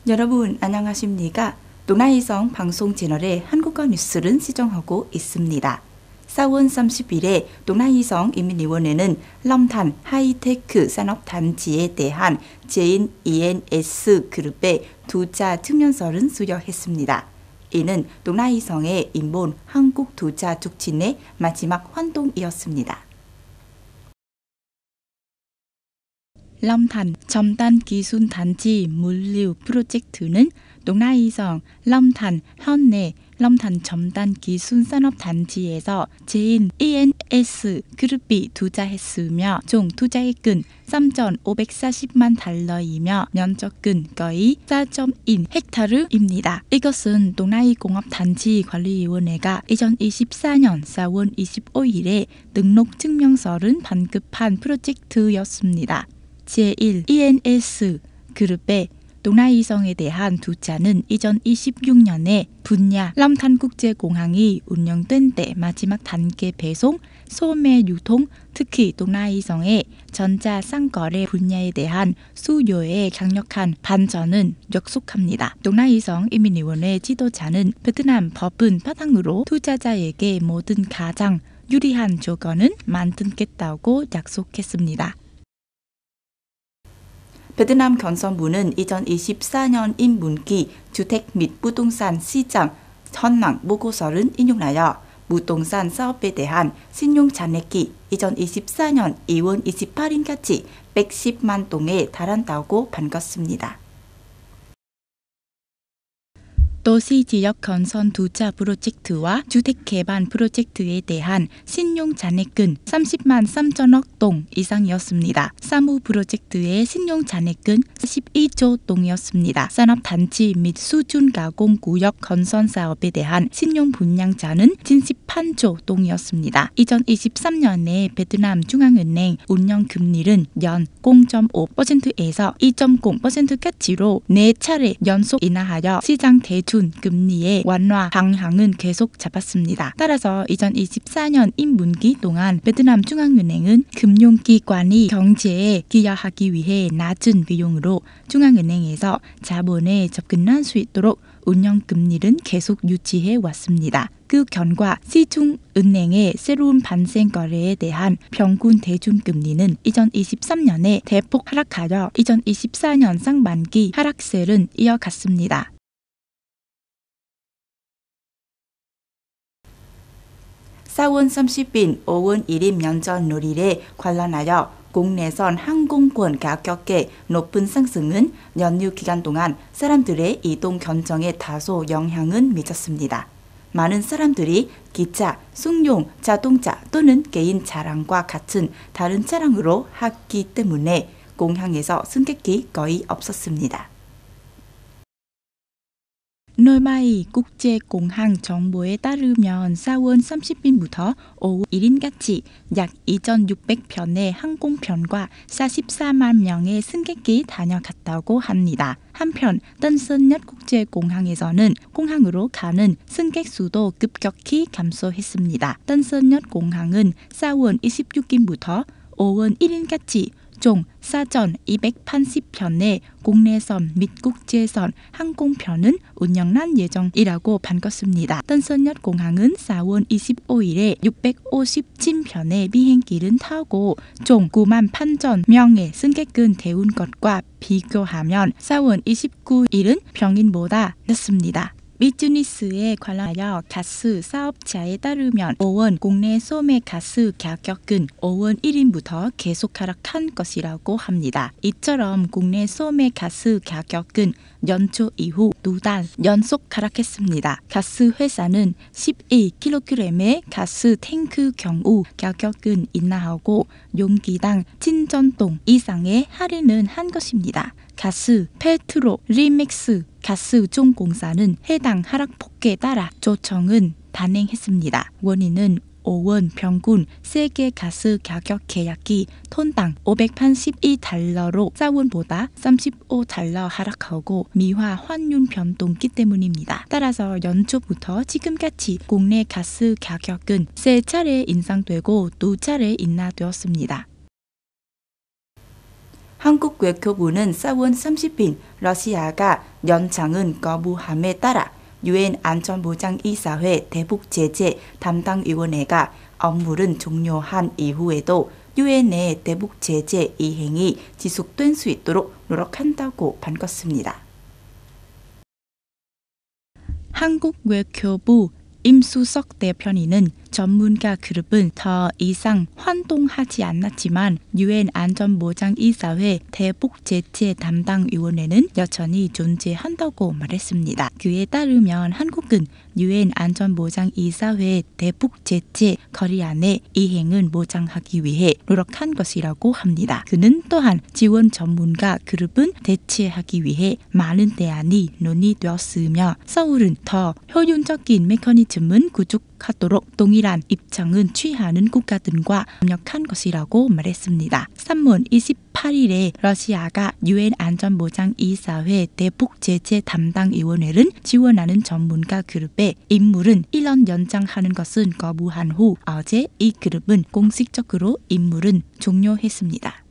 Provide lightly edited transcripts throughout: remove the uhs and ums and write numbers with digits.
여러분 안녕하십니까? 동아이성 방송 채널의 한국어 뉴스를 시청하고 있습니다. 4월 30일에 동아이성 인민위원회는 럼탄 하이테크 산업단지에 대한 제인 ENS 그룹의 투자 증명서를 수여했습니다. 이는 동아이성의 인본 한국 투자 촉진의 마지막 활동이었습니다. 럼탄 첨단 기술 단지 물류 프로젝트는 동아이성 럼탄 현내 럼탄 첨단 기술 산업 단지에서 제인 ENS 그룹이 투자했으며 총 투자액은 3,540만 달러이며 면적은 거의 4.1 헥타르입니다. 이것은 동아이공업단지관리위원회가 2024년 4월 25일에 등록 증명서를 반급한 프로젝트였습니다. 제1 ENS 그룹의 동아이성에 대한 투자는 2026년에 분야 럼탄국제공항이 운영된 때 마지막 단계 배송, 소매 유통, 특히 동아이성의 전자상거래 분야에 대한 수요에 강력한 반전은 약속합니다. 동아이성 인민위원회 지도자는 베트남 법은 바탕으로 투자자에게 모든 가장 유리한 조건을 만들겠다고 약속했습니다. 베트남 건설부는 2024년 인문기 주택 및 부동산 시장 현황 보고서를 인용하여 부동산 사업에 대한 신용 잔액이 2024년 2월 28일까지 110만 동에 달한다고 밝혔습니다. 도시지역 건설 투자 프로젝트와 주택개발 프로젝트에 대한 신용 잔액은 30만 3천억 동 이상이었습니다. 사무 프로젝트의 신용 잔액은 12조 동이었습니다. 산업단지 및 수준가공구역 건설 사업에 대한 신용 분양자는 78조 동이었습니다. 2023년에 베트남 중앙은행 운영금리는 연 0.5%에서 2.0%까지로 4차례 연속 인하하여 시장 대출 금리의 완화 방향은 계속 잡았습니다. 따라서 2024년 인문기 동안 베트남 중앙은행은 금융기관이 경제에 기여하기 위해 낮은 비용으로 중앙은행에서 자본에 접근할 수 있도록 운영금리는 계속 유지해 왔습니다. 그 결과 시중은행의 새로운 반생거래에 대한 평균 대중금리는 2023년에 대폭 하락하여 2024년 상반기 하락세를 이어갔습니다. 4월 30일 5월 1일 면접놀이에 관련하여 국내선 항공권 가격의 높은 상승은 연휴 기간 동안 사람들의 이동 결정에 다소 영향을 미쳤습니다. 많은 사람들이 기차, 승용, 자동차 또는 개인 차량과 같은 다른 차량으로 하기 때문에 공항에서 승객이 거의 없었습니다. 노마이 국제공항 정보에 따르면 4월 30일부터 5월 1일까지 약 2,600편의 항공편과 44만 명의 승객이 다녀갔다고 합니다. 한편 딴선역 국제공항에서는 공항으로 가는 승객 수도 급격히 감소했습니다. 딴선역 공항은 4월 26일부터 5월 1일까지 총 4,280편의 국내선 및 국제선 항공편은 운영할 예정이라고 밝혔습니다. 딴선역 공항은 4월 25일에 657편의 비행기를 타고 총 9만 8천 명의 승객을 태운 것과 비교하면 4월 29일은 평일보다 늦습니다. 비즈니스에 관하여 가스 사업자에 따르면 5월 국내 소매 가스 가격은 5월 1일부터 계속 하락한 것이라고 합니다. 이처럼 국내 소매 가스 가격은 연초 이후 2달 연속 하락했습니다. 가스 회사는 12kg의 가스 탱크 경우 가격은 인하하고 용기당 7,000동 이상의 할인을 한 것입니다. 가스, 페트로, 리맥스 가스종공사는 해당 하락폭에 따라 조정은 단행했습니다. 원인은 5월 평균 세계 가스 가격 계약이 톤당 582달러로 4월보다 35달러 하락하고 미화 환율 변동기 때문입니다. 따라서 연초부터 지금까지 국내 가스 가격은 3차례 인상되고 2차례 인하되었습니다. 한국 외교부는 4월 30일 러시아가 연장은 거부함에 따라 유엔 안전보장이사회 대북제재 담당위원회가 업무를 종료한 이후에도 유엔의 대북제재 이행이 지속될 수 있도록 노력한다고 밝혔습니다. 한국 외교부 임수석 대변인은 전문가 그룹은 더 이상 활동하지 않았지만 유엔 안전보장이사회 대북제재 담당위원회는 여전히 존재한다고 말했습니다. 그에 따르면 한국은 유엔 안전보장이사회 대북제재 결의안의 이행을 보장하기 위해 노력한 것이라고 합니다. 그는 또한 지원 전문가 그룹은 대체하기 위해 많은 대안이 논의되었으며 서울은 더 효율적인 메커니즘은 구축하도록 동일한 입장은 취하는 국가들과 협력한 것이라고 말했습니다. 3월 28일에 러시아가 유엔 안전보장이사회 대북제재 담당위원회를 지원하는 전문가 그룹의 임무를 1년 연장하는 것은 거부한 후 어제 이 그룹은 공식적으로 임무를 종료했습니다.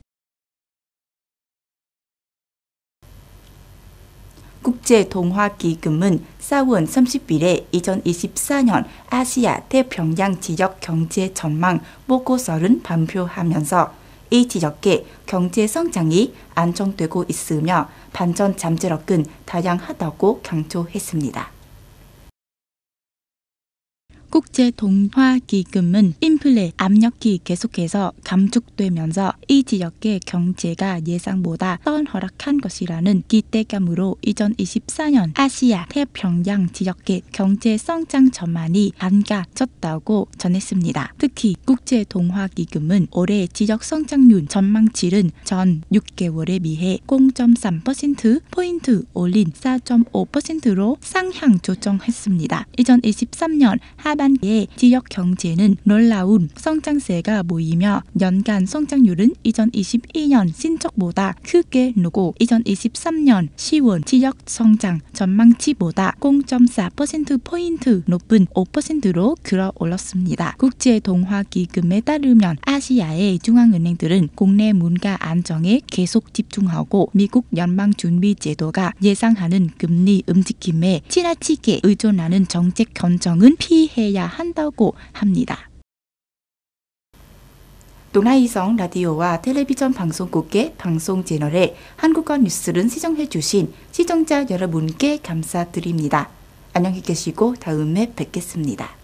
국제통화기금은 4월 30일에 2024년 아시아 태평양 지역 경제 전망 보고서를 발표하면서 이 지역의 경제 성장이 안정되고 있으며 반전 잠재력은 다양하다고 강조했습니다. 국제통화기금은 인플레 압력이 계속해서 감축되면서 이 지역의 경제가 예상보다 더 허락한 것이라는 기대감으로 2024년 아시아 태평양 지역의 경제 성장 전망이 밝아졌다고 전했습니다. 특히 국제통화기금은 올해 지역 성장률 전망치를 전 6개월에 비해 0.3%포인트 올린 4.5%로 상향 조정했습니다. 2023년 하반기에 지역 경제는 놀라운 성장세가 보이며 연간 성장률은 2022년 신축보다 크게 늘고 2023년 10월 지역 성장 전망치보다 0.4%포인트 높은 5%로 끌어올랐습니다. 국제통화기금에 따르면 아시아의 중앙은행들은 국내 물가 안정에 계속 집중하고 미국 연방준비제도가 예상하는 금리 움직임에 지나치게 의존하는 정책 결정은 피해야 한다고 합니다. 동아이성 라디오와 텔레비전 방송국의 방송 채널에 한국어 뉴스를 시청해 주신 시청자 여러분께 감사드립니다. 안녕히 계시고 다음에 뵙겠습니다.